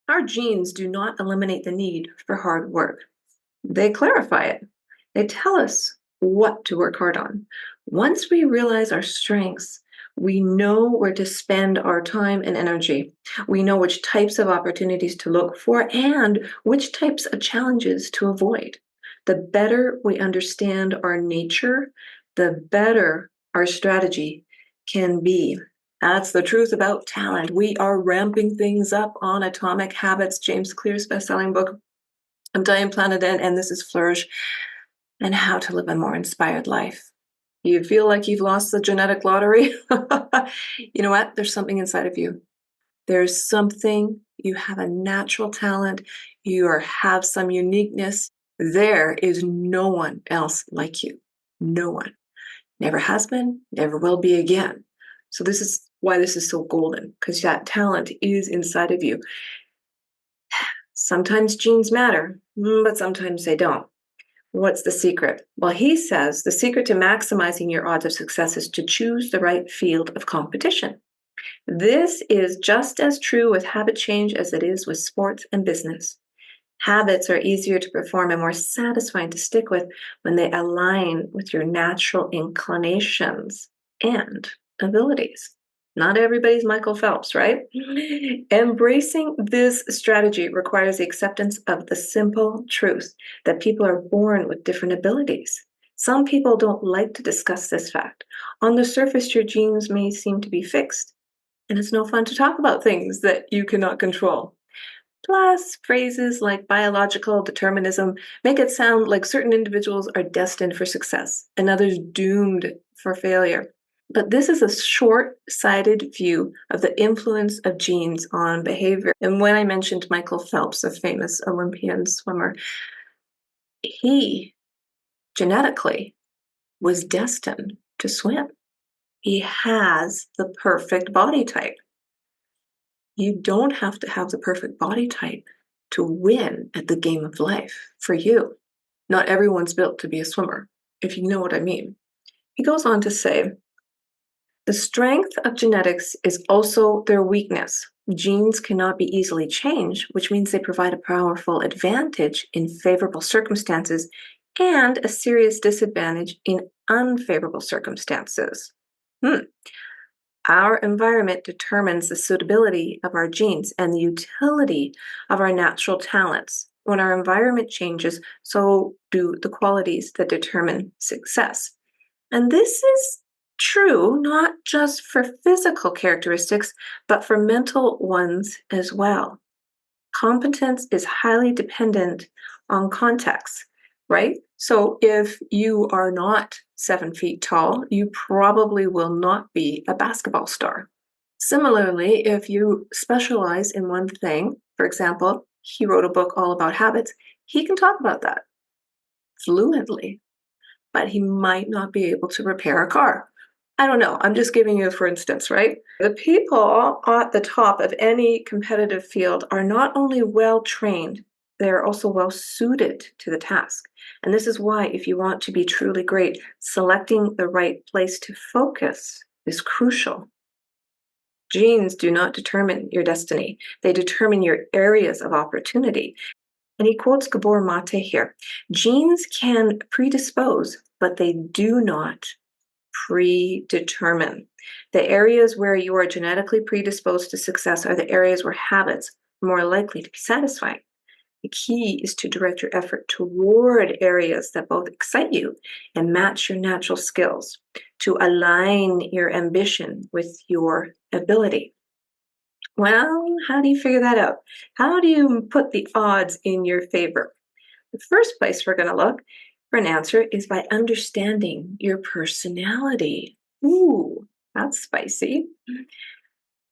Our genes do not eliminate the need for hard work. They clarify it. They tell us what to work hard on. Once we realize our strengths, we know where to spend our time and energy. We know which types of opportunities to look for and which types of challenges to avoid. The better we understand our nature, the better our strategy can be. That's the truth about talent. We are ramping things up on Atomic Habits, James Clear's best-selling book. I'm Diane Planet, and this is Flourish and How to Live a More Inspired Life. You feel like you've lost the genetic lottery? You know what? There's something inside of you. There's something, you have a natural talent, have some uniqueness. There is no one else like you. No one. Never has been, never will be again. So this is why this is so golden, because that talent is inside of you. Sometimes genes matter, but sometimes they don't. What's the secret? Well, he says the secret to maximizing your odds of success is to choose the right field of competition. This is just as true with habit change as it is with sports and business. Habits are easier to perform and more satisfying to stick with when they align with your natural inclinations and abilities. Not everybody's Michael Phelps, right? Embracing this strategy requires the acceptance of the simple truth that people are born with different abilities. Some people don't like to discuss this fact. On the surface, your genes may seem to be fixed, and it's no fun to talk about things that you cannot control. Plus, phrases like biological determinism make it sound like certain individuals are destined for success and others doomed for failure. But this is a short-sighted view of the influence of genes on behavior. And when I mentioned Michael Phelps, a famous Olympian swimmer, he genetically was destined to swim. He has the perfect body type. You don't have to have the perfect body type to win at the game of life for you. Not everyone's built to be a swimmer, if you know what I mean. He goes on to say, the strength of genetics is also their weakness. Genes cannot be easily changed, which means they provide a powerful advantage in favorable circumstances and a serious disadvantage in unfavorable circumstances. Our environment determines the suitability of our genes and the utility of our natural talents. When our environment changes, so do the qualities that determine success. And this is true not just for physical characteristics, but for mental ones as well. Competence is highly dependent on context, right? So if you are not 7 feet tall, you probably will not be a basketball star. Similarly, if you specialize in one thing, for example, he wrote a book all about habits, he can talk about that fluently, but he might not be able to repair a car. I don't know. I'm just giving you for instance, right? The people at the top of any competitive field are not only well trained, they're also well suited to the task. And this is why, if you want to be truly great, selecting the right place to focus is crucial. Genes do not determine your destiny, they determine your areas of opportunity. And he quotes Gabor Mate here. Genes can predispose, but they do not predetermine. The areas where you are genetically predisposed to success are the areas where habits are more likely to be satisfying. The key is to direct your effort toward areas that both excite you and match your natural skills, to align your ambition with your ability. Well, how do you figure that out? How do you put the odds in your favor? The first place we're going to look for an answer is by understanding your personality. Ooh, that's spicy.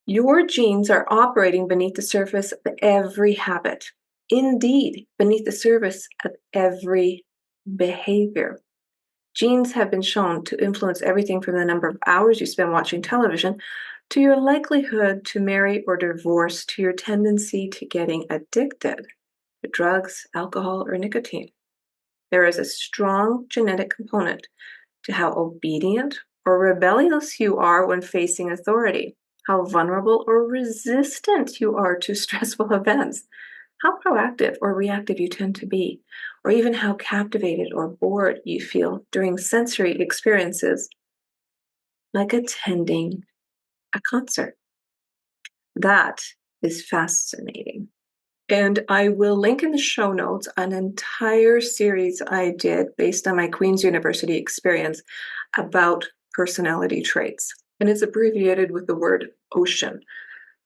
Your genes are operating beneath the surface of every habit. Indeed, beneath the surface of every behavior. Genes have been shown to influence everything from the number of hours you spend watching television to your likelihood to marry or divorce to your tendency to getting addicted to drugs, alcohol, or nicotine. There is a strong genetic component to how obedient or rebellious you are when facing authority. how vulnerable or resistant you are to stressful events, how proactive or reactive you tend to be, or even how captivated or bored you feel during sensory experiences like attending a concert. That is fascinating. And I will link in the show notes an entire series I did based on my Queen's University experience about personality traits. And it's abbreviated with the word OCEAN.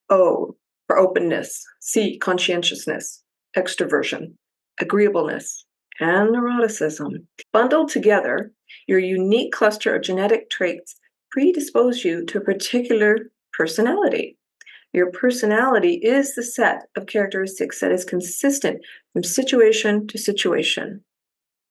O for openness, C, conscientiousness, extroversion, agreeableness, and neuroticism. Bundled together, your unique cluster of genetic traits predispose you to a particular personality. Your personality is the set of characteristics that is consistent from situation to situation.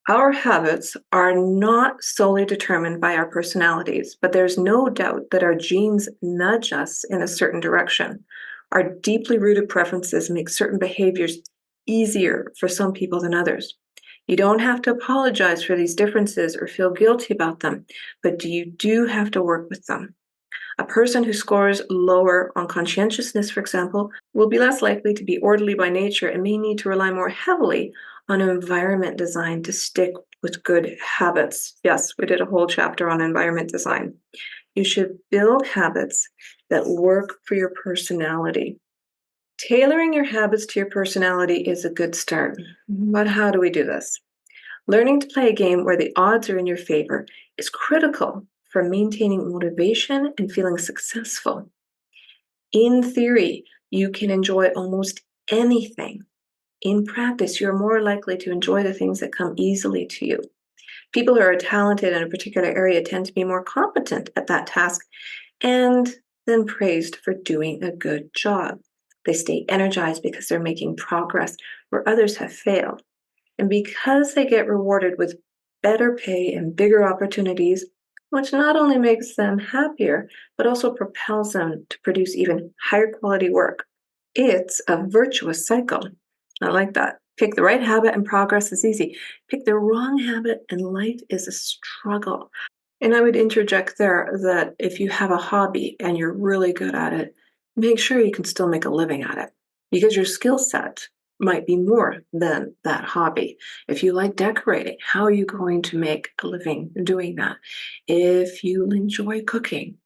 Our habits are not solely determined by our personalities, but there's no doubt that our genes nudge us in a certain direction. Our deeply rooted preferences make certain behaviors easier for some people than others. You don't have to apologize for these differences or feel guilty about them, but you do have to work with them. A person who scores lower on conscientiousness, for example, will be less likely to be orderly by nature and may need to rely more heavily on an environment design to stick with good habits. Yes, we did a whole chapter on environment design. You should build habits that work for your personality. Tailoring your habits to your personality is a good start. But how do we do this? Learning to play a game where the odds are in your favor is critical for maintaining motivation and feeling successful. In theory, you can enjoy almost anything. In practice, you're more likely to enjoy the things that come easily to you. People who are talented in a particular area tend to be more competent at that task and then praised for doing a good job. They stay energized because they're making progress where others have failed. And because they get rewarded with better pay and bigger opportunities, which not only makes them happier, but also propels them to produce even higher quality work. It's a virtuous cycle. I like that. Pick the right habit and progress is easy. Pick the wrong habit and life is a struggle. And I would interject there that if you have a hobby and you're really good at it, make sure you can still make a living at it because your skill set might be more than that hobby. If you like decorating, how are you going to make a living doing that? If you enjoy cooking,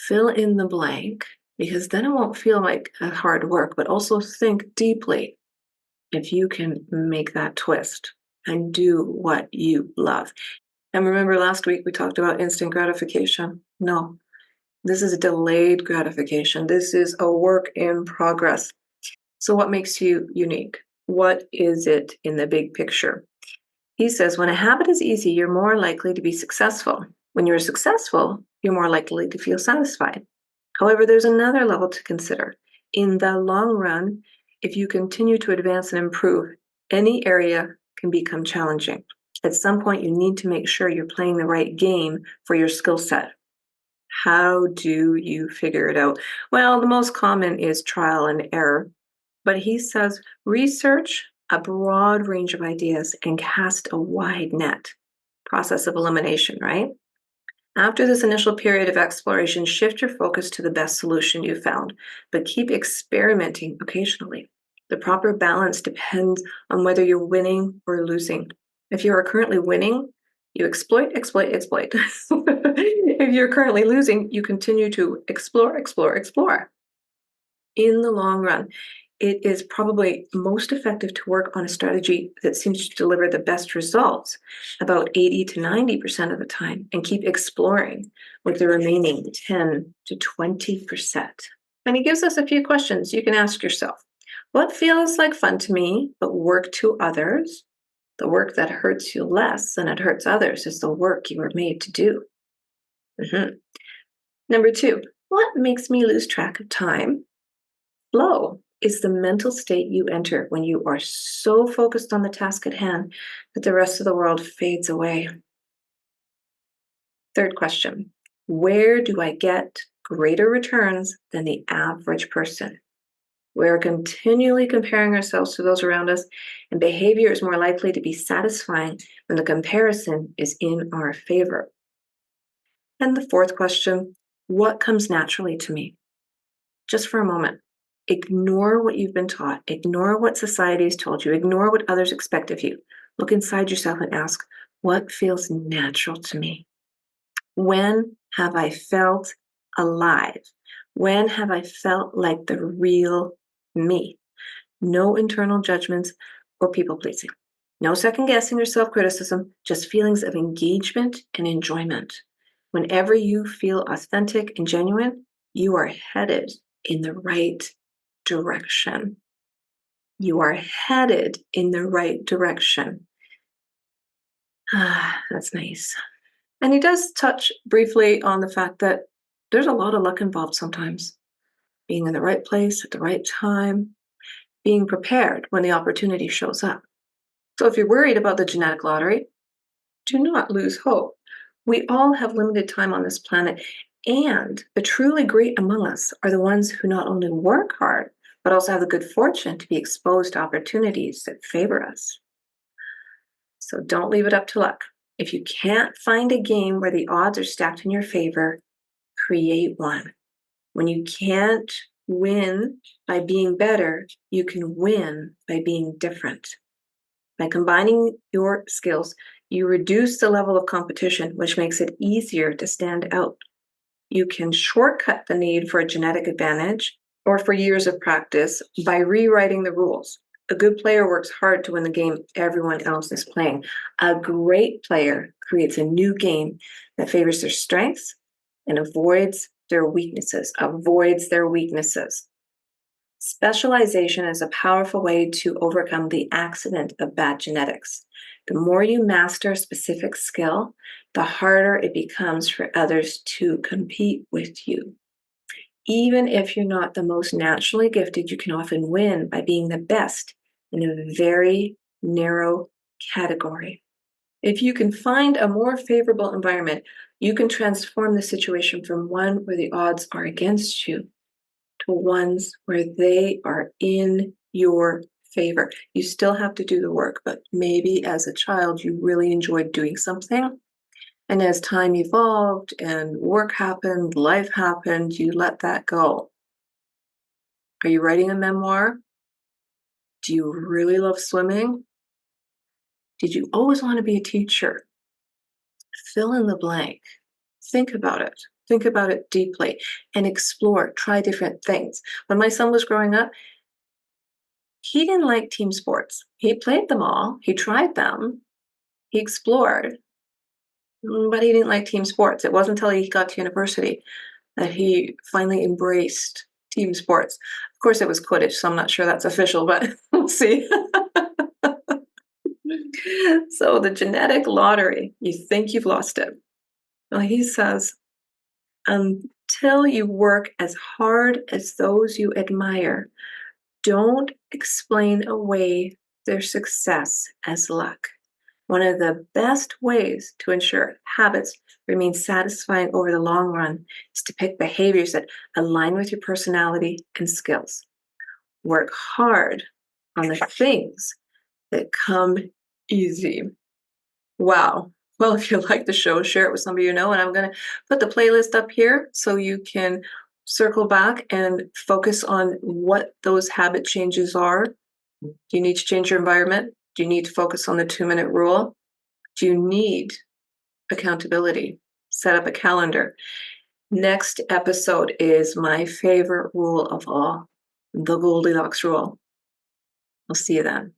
fill in the blank because then it won't feel like a hard work, but also think deeply if you can make that twist and do what you love. And remember last week we talked about instant gratification? No, this is delayed gratification. This is a work in progress. So, what makes you unique? What is it in the big picture? He says when a habit is easy, you're more likely to be successful. When you're successful, you're more likely to feel satisfied. However, there's another level to consider. In the long run, if you continue to advance and improve, any area can become challenging. At some point, you need to make sure you're playing the right game for your skill set. How do you figure it out? Well, the most common is trial and error. But he says research a broad range of ideas and cast a wide net. Process of elimination, right? After this initial period of exploration, shift your focus to the best solution you found, but keep experimenting occasionally. The proper balance depends on whether you're winning or losing. If you are currently winning, you exploit, exploit, exploit. If you're currently losing, you continue to explore, explore, explore. In the long run, it is probably most effective to work on a strategy that seems to deliver the best results about 80 to 90% of the time and keep exploring with the remaining 10 to 20%. And he gives us a few questions you can ask yourself. What feels like fun to me, but work to others? The work that hurts you less than it hurts others is the work you were made to do. Mhm. Number two, what makes me lose track of time? Flow is the mental state you enter when you are so focused on the task at hand that the rest of the world fades away. Third question, where do I get greater returns than the average person? We're continually comparing ourselves to those around us, and behavior is more likely to be satisfying when the comparison is in our favor. And the fourth question, what comes naturally to me? just for a moment. Ignore what you've been taught. Ignore what society has told you. Ignore what others expect of you. Look inside yourself and ask, what feels natural to me? When have I felt alive? When have I felt like the real me? No internal judgments or people pleasing. No second guessing or self criticism, just feelings of engagement and enjoyment. Whenever you feel authentic and genuine, you are headed in the right direction. You are headed in the right direction. Ah, that's nice. And he does touch briefly on the fact that there's a lot of luck involved sometimes. Being in the right place at the right time, being prepared when the opportunity shows up. So if you're worried about the genetic lottery, do not lose hope. We all have limited time on this planet, and the truly great among us are the ones who not only work hard, but also have the good fortune to be exposed to opportunities that favor us. So don't leave it up to luck. If you can't find a game where the odds are stacked in your favor, create one. When you can't win by being better, you can win by being different. By combining your skills, you reduce the level of competition, which makes it easier to stand out. You can shortcut the need for a genetic advantage or for years of practice by rewriting the rules. A good player works hard to win the game everyone else is playing. A great player creates a new game that favors their strengths and avoids their weaknesses, Specialization is a powerful way to overcome the accident of bad genetics. The more you master a specific skill, the harder it becomes for others to compete with you. Even if you're not the most naturally gifted, you can often win by being the best in a very narrow category. If you can find a more favorable environment, you can transform the situation from one where the odds are against you to ones where they are in your favor. You still have to do the work, but maybe as a child you really enjoyed doing something. And as time evolved and work happened, life happened, you let that go. Are you writing a memoir? Do you really love swimming? Did you always want to be a teacher? Fill in the blank. Think about it. Think about it deeply and explore, try different things. When my son was growing up, he didn't like team sports. He played them all, he tried them, he explored, but he didn't like team sports. It wasn't until he got to university that he finally embraced team sports. Of course, it was Quidditch, so I'm not sure that's official, but we'll see. So the genetic lottery, you think you've lost it. Well, he says, until you work as hard as those you admire, don't explain away their success as luck. One of the best ways to ensure habits remain satisfying over the long run is to pick behaviors that align with your personality and skills. Work hard on the things that come easy. Wow. Well, if you like the show, share it with somebody you know. And I'm going to put the playlist up here so you can circle back and focus on what those habit changes are. Do you need to change your environment? Do you need to focus on the 2-minute rule? Do you need accountability? Set up a calendar. Next episode is my favorite rule of all, the Goldilocks rule. I'll see you then.